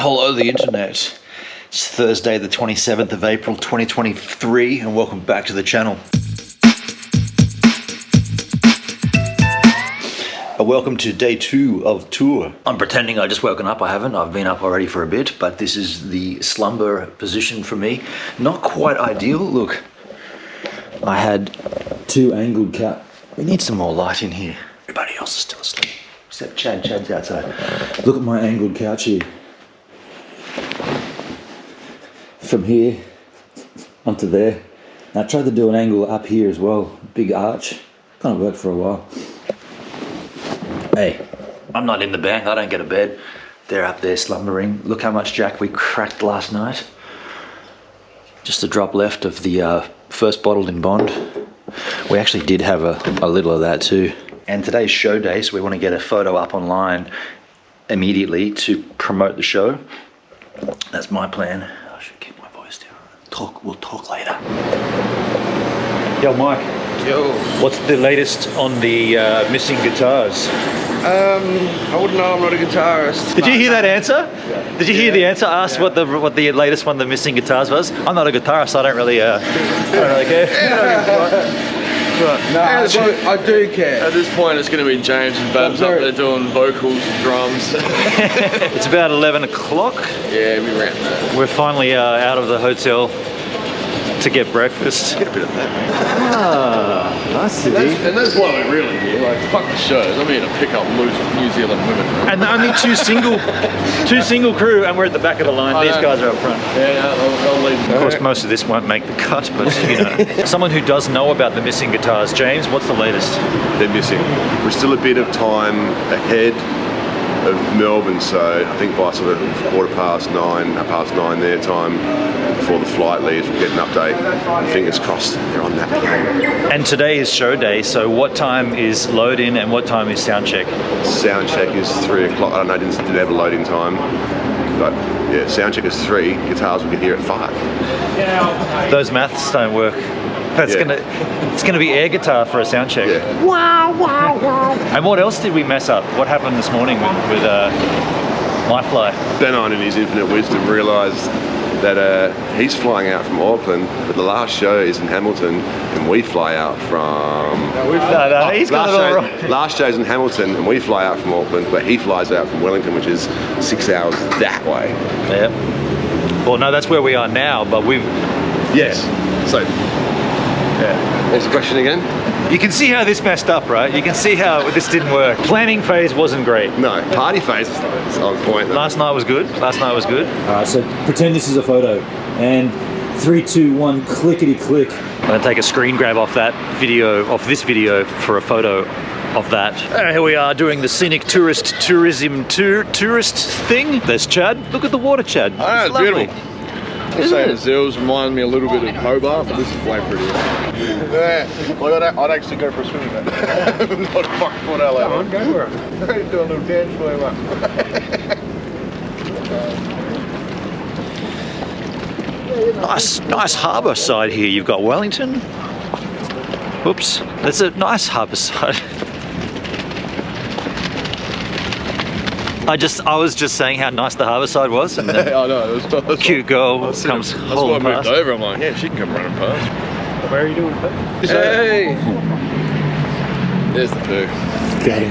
Hello the internet. It's Thursday the 27th of April 2023 and welcome back to the channel. Welcome to day 2 of tour. I'm pretending I just woken up. I haven't. I've been up already for a bit, but this is the slumber position for me. Not quite ideal. Look, I had 2 angled cat. We need some more light in here. Everybody else is still asleep except Chad. Chad's outside. Look at my angled couch here. From here onto there. Now I tried to do an angle up here as well. Big arch. Kind of worked for a while. Hey, I'm not in the bank. I don't get a bed. They're up there slumbering. Look how much Jack we cracked last night. Just a drop left of the first bottled in Bond. We actually did have a little of that too. And today's show day, so we want to get a photo up online immediately to promote the show. That's my plan. I should keep my voice down. We'll talk later. Yo, Mike. Yo. What's the latest on the missing guitars? I wouldn't know. I'm not a guitarist. Did you hear that answer? Yeah. Did you hear the answer? I asked what the latest one, the missing guitars was. I'm not a guitarist, so I don't really care. No, I do care. At this point, it's going to be James and Babs up there doing vocals and drums. It's about 11 o'clock. Yeah, we ran that. We're finally out of the hotel to get breakfast. Get a bit of that, mate. Ah, nice city. And that's why we're really here. Like, fuck the shows. I'm here to pick up loose New Zealand women. And only two single crew, and we're at the back of the line. These guys are up front. Yeah, I'll leave. Of course, most of this won't make the cut, but you know. Someone who does know about the missing guitars. James, what's the latest? They're missing. We're still a bit of time ahead of Melbourne, so I think by sort of 9:15 their time, before the flight leaves, we'll get an update. Fingers crossed they're on that plane. And today is show day, so what time is load in and what time is sound check? Sound check is 3 o'clock. I don't know, didn't have a loading time. But yeah, sound check is 3. Guitars will get here at 5. Those maths don't work. It's gonna be air guitar for a sound check. Yeah. Wow, wow, wow. And what else did we mess up? What happened this morning with my fly? Ben in his infinite wisdom realised that he's flying out from Auckland, but the last show is in Hamilton, and we fly out from... He's got it all wrong. Last show's in Hamilton, and we fly out from Auckland, but he flies out from Wellington, which is 6 hours that way. Yeah. Well, no, that's where we are now, but we've... Yes. So... Yeah. What's the question again? You can see how this messed up, right? You can see how this didn't work. Planning phase wasn't great. No, party phase is on point. Though. Last night was good. All right, so pretend this is a photo. And 3, 2, 1, clickety click. I'm gonna take a screen grab off this video for a photo of that. Here we are doing the scenic tourist thing. There's Chad. Look at the water, Chad. Oh, it's beautiful. I'm saying Zills remind me a little bit of Hobart, but this is way prettier. Yeah, well, I'd actually go for a swim in that. Not a fucking foot out loud. Come on, go for it. Do a little dance for you. Nice harbour side here. You've got Wellington. Oops, that's a nice harbour side. I was just saying how nice the harbour side was, and then I know, it was cute girl comes hauling past. That's why I moved over. I'm like, yeah, she can come running past. Where are you doing that? Hey! There's the poo. Okay.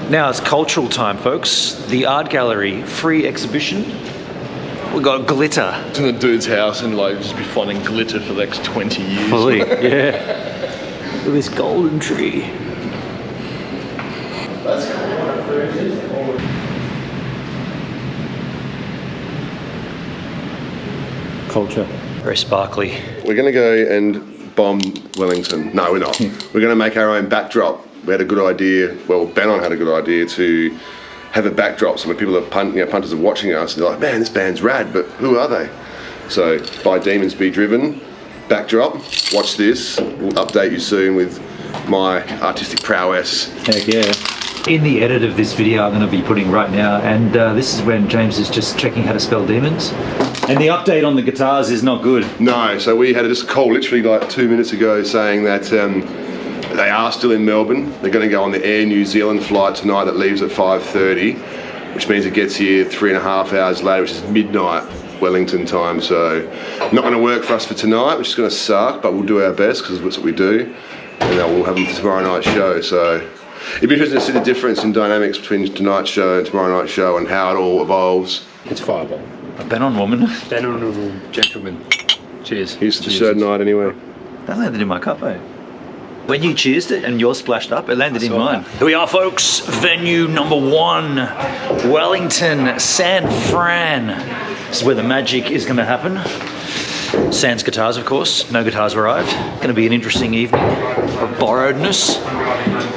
Now it's cultural time, folks. The art gallery free exhibition. We got glitter. It's in the dude's house and like just be finding glitter for the next 20 years. Fully, yeah. Look at this golden tree. That's culture. Very sparkly. We're going to go and bomb Wellington. No, we're not. We're going to make our own backdrop. We had a good idea. Well, Benon had a good idea to have a backdrop, so when people are punters are watching us, they're like, man, this band's rad, but who are they? So, by Demons Be Driven, backdrop, watch this. We'll update you soon with my artistic prowess. Heck yeah. in the edit of this video I'm going to be putting right now, and this is when James is just checking how to spell demons. And the update on the guitars is not good. No, so we had just a call literally like 2 minutes ago saying that they are still in Melbourne. They're going to go on the Air New Zealand flight tonight that leaves at 5:30, which means it gets here 3.5 hours later, which is midnight Wellington time. So not going to work for us for tonight, which is going to suck, but we'll do our best because that's what we do. And then we'll have them for tomorrow night's show. So it'd be interesting to see the difference in dynamics between tonight's show and tomorrow night's show and how it all evolves. It's Fireball. A Ben on woman. Ben on a gentleman. Cheers. Here's to the show tonight anyway. That landed in my cup, eh? When you cheersed it and yours splashed up, it landed in mine. Here we are, folks. Venue number 1, Wellington, San Fran. This is where the magic is going to happen. Sans guitars, of course. No guitars arrived. Going to be an interesting evening of borrowedness.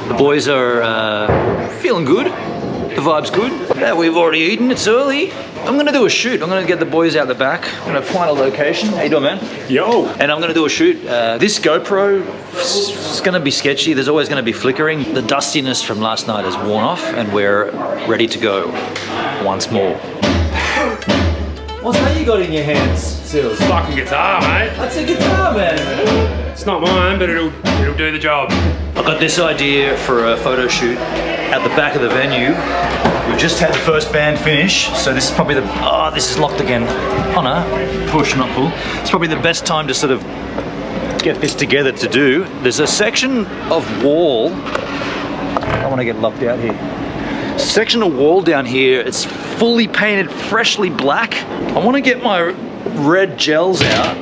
The boys are feeling good. The vibe's good. Yeah, we've already eaten. It's early. I'm going to do a shoot. I'm going to get the boys out the back. I'm going to find a location. How you doing, man? Yo! And I'm going to do a shoot. This GoPro is going to be sketchy. There's always going to be flickering. The dustiness from last night has worn off, and we're ready to go once more. What's that you got in your hands, Sills? Fucking guitar, mate. That's a guitar, man. It's not mine, but it'll do the job. I got this idea for a photo shoot at the back of the venue. We just had the first band finish, so this is probably the... Oh, this is locked again. Oh no, push, not pull. It's probably the best time to sort of get this together to do. There's a section of wall. I don't want to get locked out here. Section of wall down here, it's fully painted, freshly black. I want to get my red gels out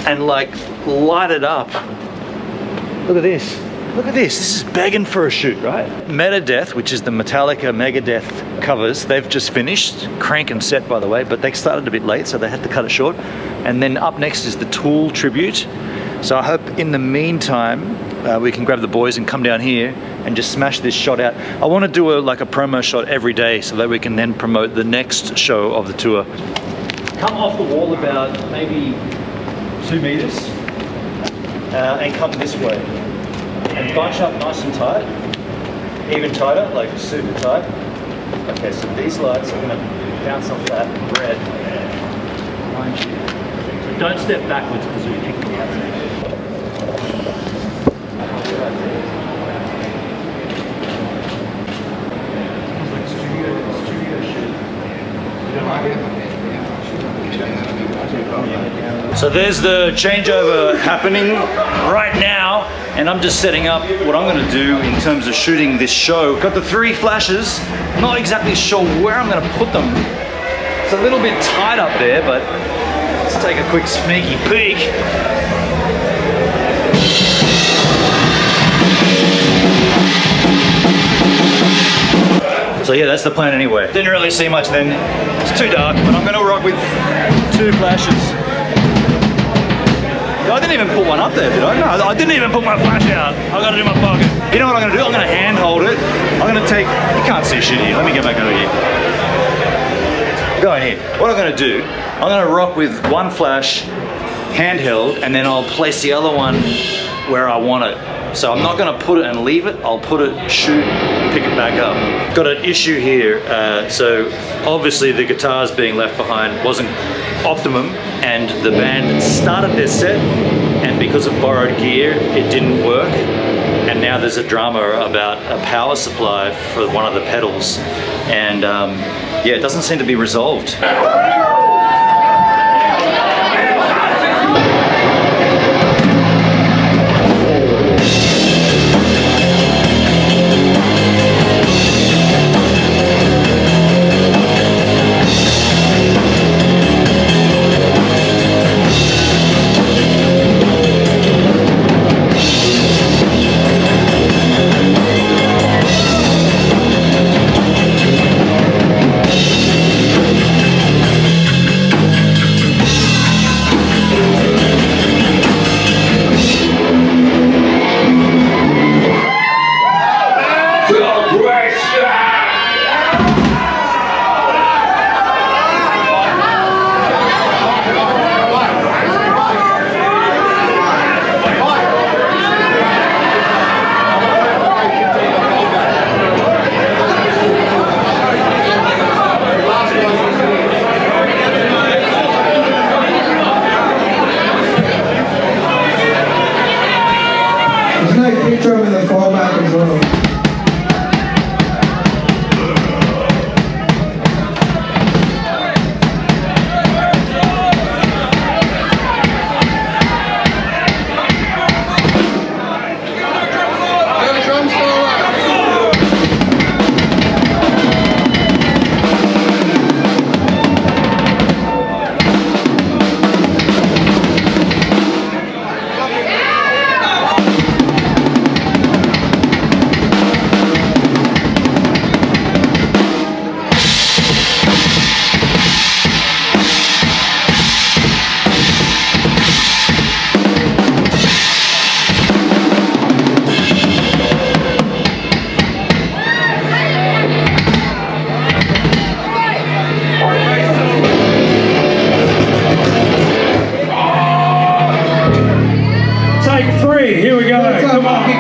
and like light it up. Look at this. Look at this. This is begging for a shoot, right? Megadeth, which is the Metallica Megadeth covers, they've just finished. Crank and set, by the way, but they started a bit late, so they had to cut it short. And then up next is the Tool tribute. So I hope in the meantime, we can grab the boys and come down here and just smash this shot out. I want to do like a promo shot every day so that we can then promote the next show of the tour. Come off the wall about maybe 2 meters and come this way. And bunch up nice and tight, even tighter, like super tight. Okay, so these lights are going to bounce off that red behind you. So don't step backwards because we're kicking the outside. So there's the changeover happening right now, and I'm just setting up what I'm going to do in terms of shooting this show. Got the 3 flashes, not exactly sure where I'm going to put them. It's a little bit tight up there, but let's take a quick sneaky peek. So yeah, that's the plan anyway. Didn't really see much then. It's too dark, but I'm going to rock with 2 flashes. I didn't even put one up there, did I? No, I didn't even put my flash out. I got it in my pocket. You know what I'm going to do? I'm going to hand hold it. I'm going to take... You can't see shit here. Let me get back over here. Go in here. What I'm going to do, I'm going to rock with 1 flash, handheld, and then I'll place the other one where I want it. So I'm not going to put it and leave it. I'll put it, shoot, pick it back up. Got an issue here. So obviously the guitars being left behind wasn't optimum, and the band started their set, and because of borrowed gear, it didn't work. And now there's a drama about a power supply for one of the pedals, and yeah, it doesn't seem to be resolved.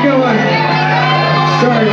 you going? Sorry.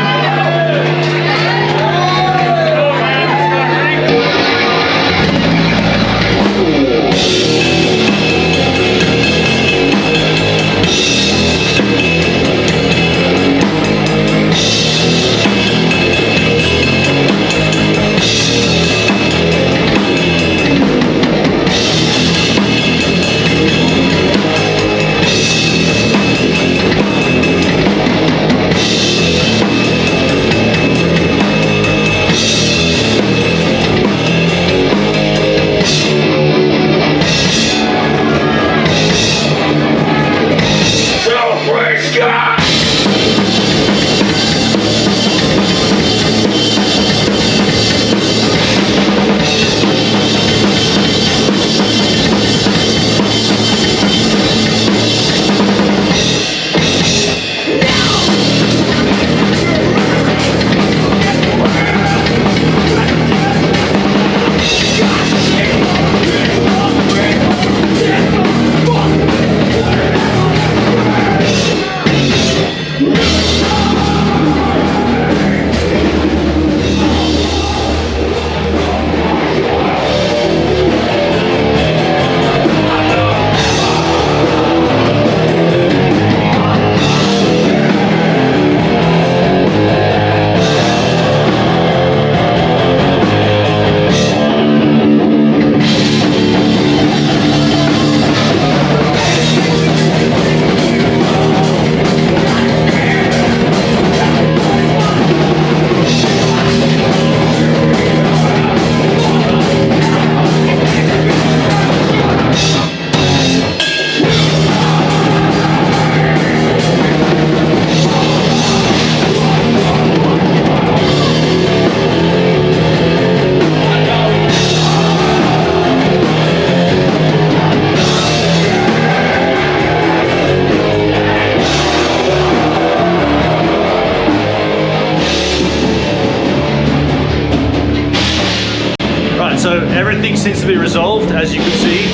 So everything seems to be resolved, as you can see.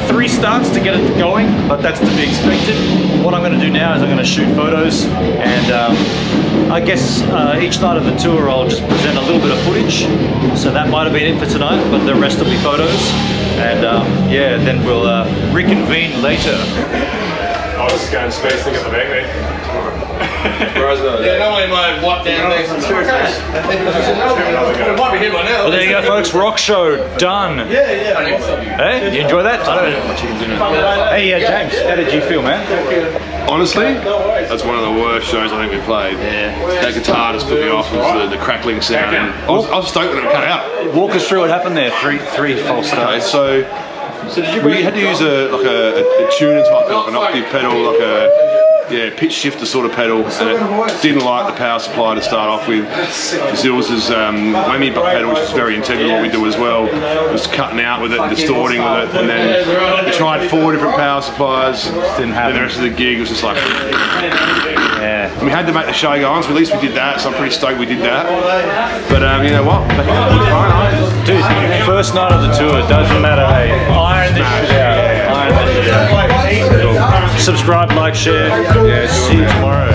3 starts to get it going, but that's to be expected. What I'm going to do now is I'm going to shoot photos, and I guess each night of the tour I'll just present a little bit of footage. So that might have been it for tonight, but the rest will be photos. And yeah, then we'll reconvene later. I was just going space thing at the bank, mate. Yeah, no way might wipe down there some serious. It might be here by now. Well, there you go, folks. Rock show done. Yeah. Hey, you enjoy that? Hey, James, how did you feel, man? Honestly, that's one of the worst shows I think we played. Yeah. That guitar just put me off with the crackling sound. And I was stoked when it cut out. Walk us through what happened there. Three false starts. So we had to use a tuner type pedal, an octave pedal, like a pitch shifter sort of pedal, and it didn't like the power supply to start off with. Zill's whammy butt pedal, which is very integral to what we do as well, was cutting out with it, distorting with it, and then we tried 4 different power supplies. Didn't happen. And the rest of the gig was just like, Yeah. we had to make the show go on, so at least we did that, so I'm pretty stoked we did that. But you know what? Dude, first night of the tour, doesn't matter, hey. Iron this shit out. Iron this shit out. Subscribe, like, share. Yeah, see you tomorrow.